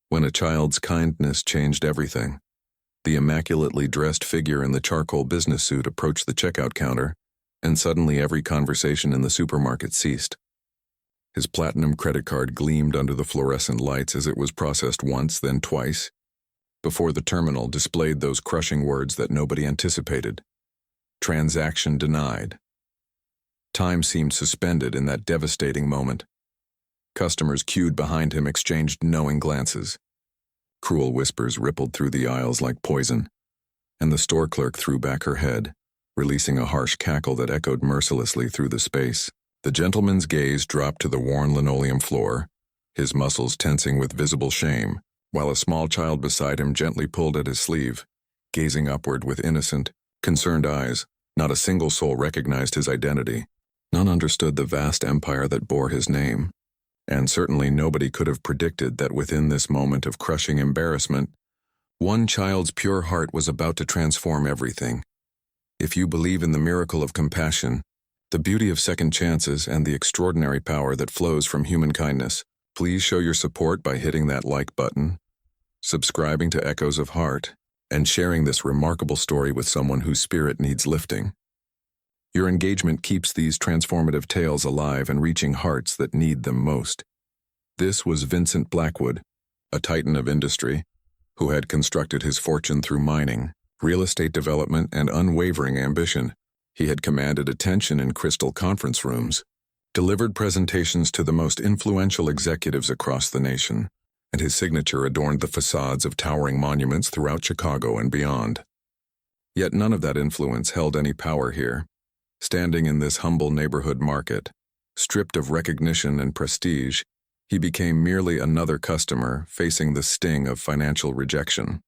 when a child's kindness changed everything. The immaculately dressed figure in the charcoal business suit approached the checkout counter, and suddenly every conversation in the supermarket ceased. His platinum credit card gleamed under the fluorescent lights as it was processed once, then twice, before the terminal displayed those crushing words that nobody anticipated. Transaction denied. Time seemed suspended in that devastating moment. Customers queued behind him exchanged knowing glances. Cruel whispers rippled through the aisles like poison, and the store clerk threw back her head, releasing a harsh cackle that echoed mercilessly through the space. The gentleman's gaze dropped to the worn linoleum floor, his muscles tensing with visible shame, while a small child beside him gently pulled at his sleeve, gazing upward with innocent, concerned eyes. Not a single soul recognized his identity. None understood the vast empire that bore his name. And certainly nobody could have predicted that within this moment of crushing embarrassment, one child's pure heart was about to transform everything. If you believe in the miracle of compassion, the beauty of second chances, and the extraordinary power that flows from human kindness, please show your support by hitting that like button, subscribing to Echoes of Heart, and sharing this remarkable story with someone whose spirit needs lifting. Your engagement keeps these transformative tales alive and reaching hearts that need them most. This was Vincent Blackwood, a titan of industry, who had constructed his fortune through mining, real estate development, and unwavering ambition. He had commanded attention in crystal conference rooms, delivered presentations to the most influential executives across the nation, and his signature adorned the facades of towering monuments throughout Chicago and beyond. Yet none of that influence held any power here. Standing in this humble neighborhood market, stripped of recognition and prestige, he became merely another customer facing the sting of financial rejection.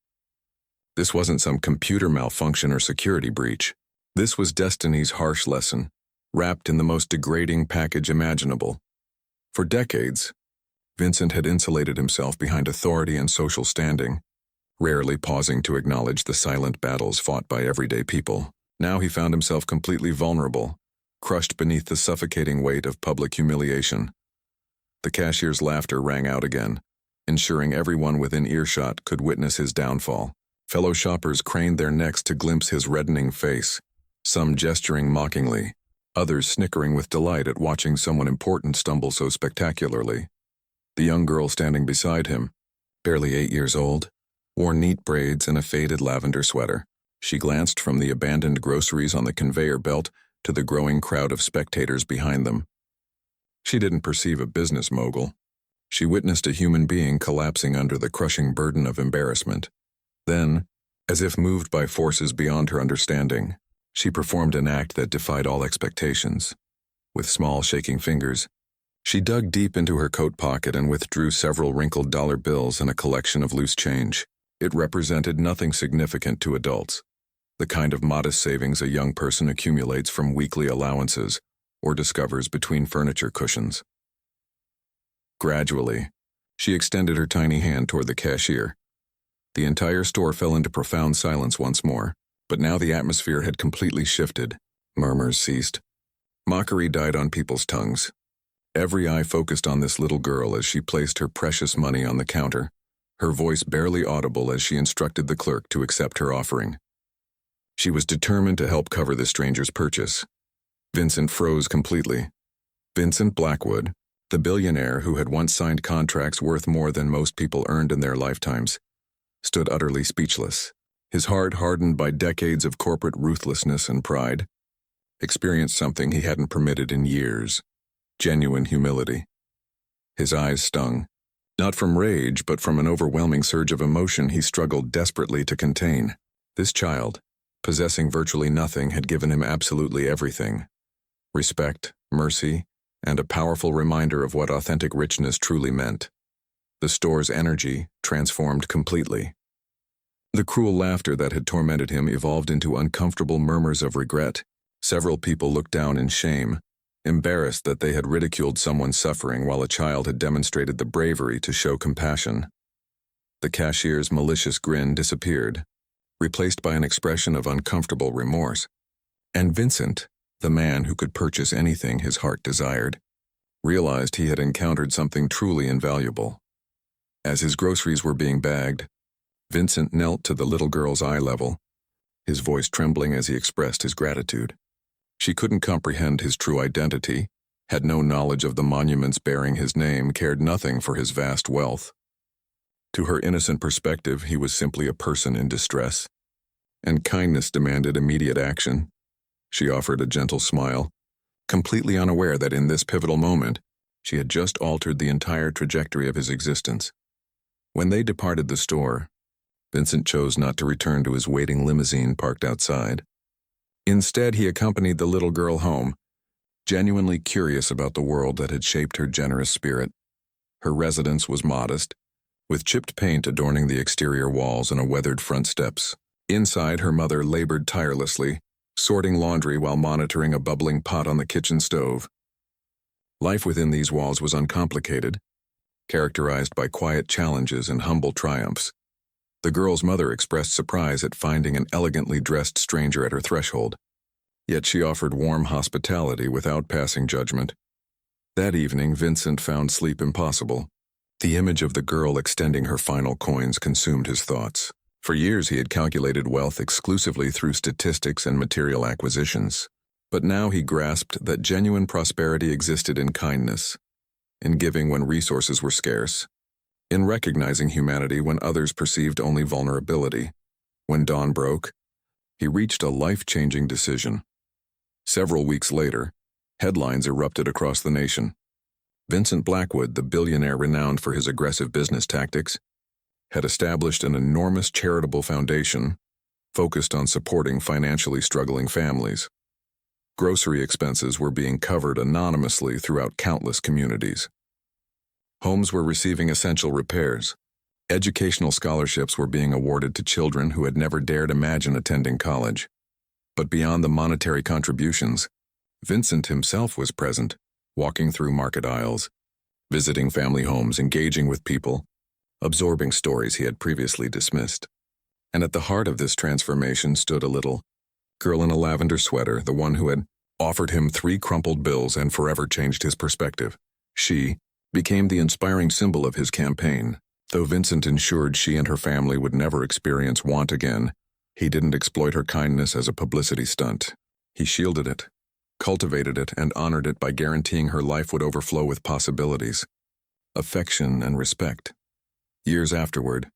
This wasn't some computer malfunction or security breach. This was destiny's harsh lesson, wrapped in the most degrading package imaginable. For decades, Vincent had insulated himself behind authority and social standing, rarely pausing to acknowledge the silent battles fought by everyday people. Now he found himself completely vulnerable, crushed beneath the suffocating weight of public humiliation. The cashier's laughter rang out again, ensuring everyone within earshot could witness his downfall. Fellow shoppers craned their necks to glimpse his reddening face, some gesturing mockingly, others snickering with delight at watching someone important stumble so spectacularly. The young girl standing beside him, barely 8 years old, wore neat braids and a faded lavender sweater. She glanced from the abandoned groceries on the conveyor belt to the growing crowd of spectators behind them. She didn't perceive a business mogul. She witnessed a human being collapsing under the crushing burden of embarrassment. Then, as if moved by forces beyond her understanding, she performed an act that defied all expectations. With small, shaking fingers, she dug deep into her coat pocket and withdrew several wrinkled dollar bills and a collection of loose change. It represented nothing significant to adults, the kind of modest savings a young person accumulates from weekly allowances or discovers between furniture cushions. Gradually, she extended her tiny hand toward the cashier. The entire store fell into profound silence once more, but now the atmosphere had completely shifted. Murmurs ceased. Mockery died on people's tongues. Every eye focused on this little girl as she placed her precious money on the counter, her voice barely audible as she instructed the clerk to accept her offering. She was determined to help cover the stranger's purchase. Vincent froze completely. Vincent Blackwood, the billionaire who had once signed contracts worth more than most people earned in their lifetimes, stood utterly speechless. His heart, hardened by decades of corporate ruthlessness and pride, experienced something he hadn't permitted in years: genuine humility. His eyes stung, not from rage but from an overwhelming surge of emotion he struggled desperately to contain. This child, possessing virtually nothing, had given him absolutely everything: respect, mercy, and a powerful reminder of what authentic richness truly meant. The store's energy transformed completely. The cruel laughter that had tormented him evolved into uncomfortable murmurs of regret. Several people looked down in shame, embarrassed that they had ridiculed someone suffering while a child had demonstrated the bravery to show compassion. The cashier's malicious grin disappeared, replaced by an expression of uncomfortable remorse. And Vincent, the man who could purchase anything his heart desired, realized he had encountered something truly invaluable: As his groceries were being bagged, Vincent knelt to the little girl's eye level, his voice trembling as he expressed his gratitude. She couldn't comprehend his true identity, had no knowledge of the monuments bearing his name, cared nothing for his vast wealth. To her innocent perspective, he was simply a person in distress, and kindness demanded immediate action. She offered a gentle smile, completely unaware that in this pivotal moment, she had just altered the entire trajectory of his existence. When they departed the store, Vincent chose not to return to his waiting limousine parked outside. Instead, he accompanied the little girl home, genuinely curious about the world that had shaped her generous spirit. Her residence was modest, with chipped paint adorning the exterior walls and a weathered front steps. Inside, her mother labored tirelessly, sorting laundry while monitoring a bubbling pot on the kitchen stove. Life within these walls was uncomplicated, characterized by quiet challenges and humble triumphs. The girl's mother expressed surprise at finding an elegantly dressed stranger at her threshold, yet she offered warm hospitality without passing judgment. That evening, Vincent found sleep impossible. The image of the girl extending her final coins consumed his thoughts. For years he had calculated wealth exclusively through statistics and material acquisitions. But now he grasped that genuine prosperity existed in kindness, in giving when resources were scarce, in recognizing humanity when others perceived only vulnerability. When dawn broke, he reached a life-changing decision. Several weeks later, headlines erupted across the nation. Vincent Blackwood, the billionaire renowned for his aggressive business tactics, had established an enormous charitable foundation focused on supporting financially struggling families. Grocery expenses were being covered anonymously throughout countless communities. Homes were receiving essential repairs. Educational scholarships were being awarded to children who had never dared imagine attending college. But beyond the monetary contributions, Vincent himself was present, walking through market aisles, visiting family homes, engaging with people, absorbing stories he had previously dismissed. And at the heart of this transformation stood a little girl in a lavender sweater, the one who had offered him 3 crumpled bills and forever changed his perspective. She became the inspiring symbol of his campaign. Though Vincent ensured she and her family would never experience want again, he didn't exploit her kindness as a publicity stunt. He shielded it, cultivated it, and honored it by guaranteeing her life would overflow with possibilities, affection, and respect. Years afterward,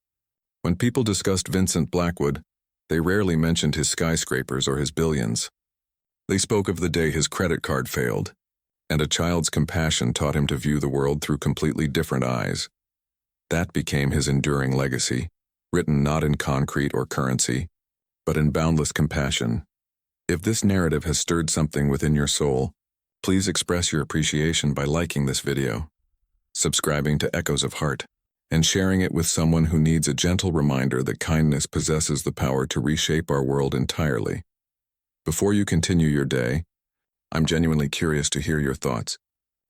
when people discussed Vincent Blackwood, they rarely mentioned his skyscrapers or his billions. They spoke of the day his credit card failed, and a child's compassion taught him to view the world through completely different eyes. That became his enduring legacy, written not in concrete or currency, but in boundless compassion. If this narrative has stirred something within your soul, please express your appreciation by liking this video, subscribing to Echoes of Heart, and sharing it with someone who needs a gentle reminder that kindness possesses the power to reshape our world entirely. Before you continue your day, I'm genuinely curious to hear your thoughts.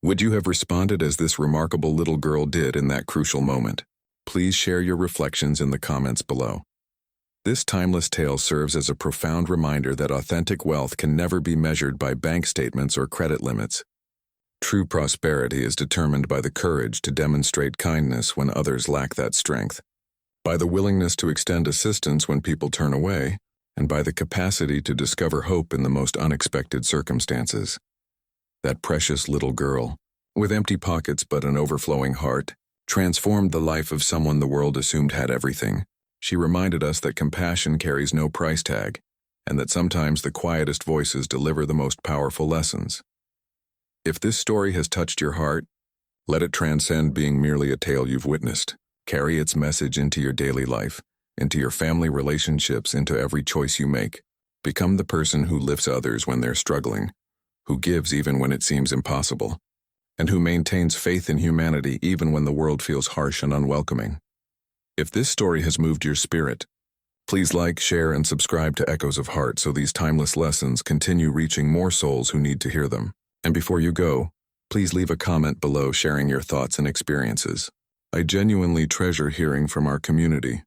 Would you have responded as this remarkable little girl did in that crucial moment? Please share your reflections in the comments below. This timeless tale serves as a profound reminder that authentic wealth can never be measured by bank statements or credit limits. True prosperity is determined by the courage to demonstrate kindness when others lack that strength, by the willingness to extend assistance when people turn away, and by the capacity to discover hope in the most unexpected circumstances. That precious little girl, with empty pockets but an overflowing heart, transformed the life of someone the world assumed had everything. She reminded us that compassion carries no price tag, and that sometimes the quietest voices deliver the most powerful lessons. If this story has touched your heart, let it transcend being merely a tale you've witnessed. Carry its message into your daily life, into your family relationships, into every choice you make. Become the person who lifts others when they're struggling, who gives even when it seems impossible, and who maintains faith in humanity even when the world feels harsh and unwelcoming. If this story has moved your spirit, please like, share, and subscribe to Echoes of Heart so these timeless lessons continue reaching more souls who need to hear them. And before you go, please leave a comment below sharing your thoughts and experiences. I genuinely treasure hearing from our community.